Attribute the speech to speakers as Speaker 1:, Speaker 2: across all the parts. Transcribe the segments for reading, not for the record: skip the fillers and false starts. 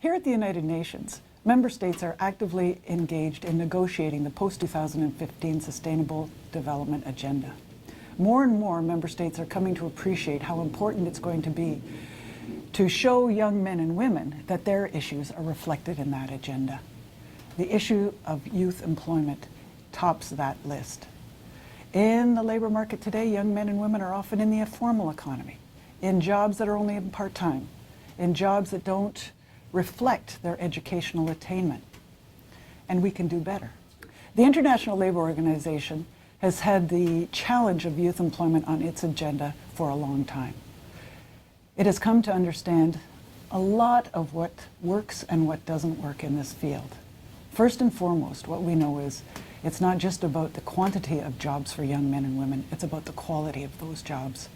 Speaker 1: Here at the United Nations, member states are actively engaged in negotiating the post-2015 Sustainable Development Agenda. More and more member states are coming to appreciate how important it's going to be to show young men and women that their issues are reflected in that agenda. The issue of youth employment tops that list. In the labor market today, young men and women are often in the informal economy, in jobs that are only part-time, in jobs that don't reflect their educational attainment. And we can do better. The International Labour Organization has had the challenge of youth employment on its agenda for a long time. It has come to understand a lot of what works and what doesn't work in this field. First and foremost, what we know is it's not just about the quantity of jobs for young men and women, it's about the quality of those jobs.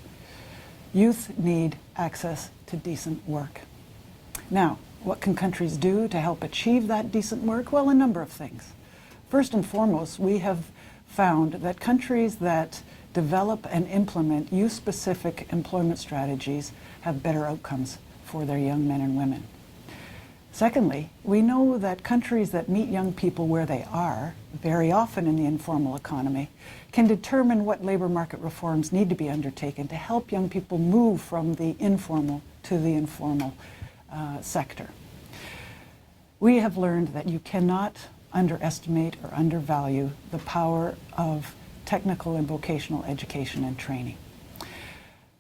Speaker 1: Youth need access to decent work. Now, what can countries do to help achieve that decent work? Well, a number of things. First and foremost, we have found that countries that develop and implement youth-specific employment strategies have better outcomes for their young men and women. Secondly, we know that countries that meet young people where they are, very often in the informal economy, can determine what labor market reforms need to be undertaken to help young people move from the informal to the informal sector. We have learned that you cannot underestimate or undervalue the power of technical and vocational education and training.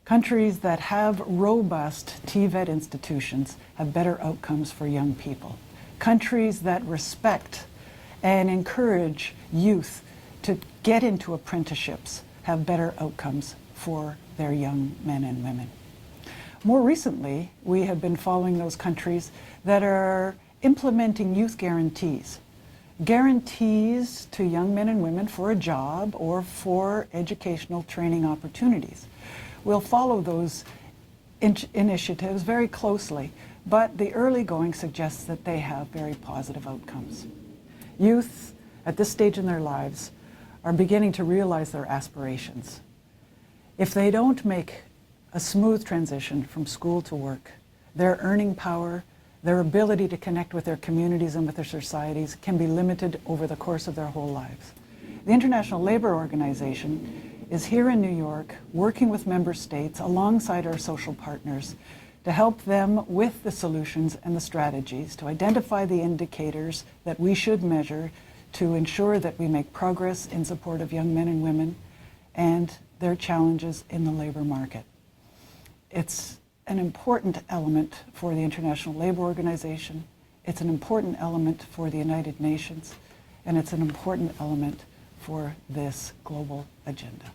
Speaker 1: Countries that have robust TVET institutions have better outcomes for young people. Countries that respect and encourage youth to get into apprenticeships have better outcomes for their young men and women. More recently, we have been following those countries that are implementing youth guarantees. Guarantees to young men and women for a job or for educational training opportunities. We'll follow those initiatives very closely, but the early going suggests that they have very positive outcomes. Youth, at this stage in their lives, are beginning to realize their aspirations. If they don't make a smooth transition from school to work, their earning power, their ability to connect with their communities and with their societies can be limited over the course of their whole lives. The International Labour Organization is here in New York working with member states alongside our social partners to help them with the solutions and the strategies to identify the indicators that we should measure to ensure that we make progress in support of young men and women and their challenges in the labor market. It's an important element for the International Labour Organization, it's an important element for the United Nations, and it's an important element for this global agenda.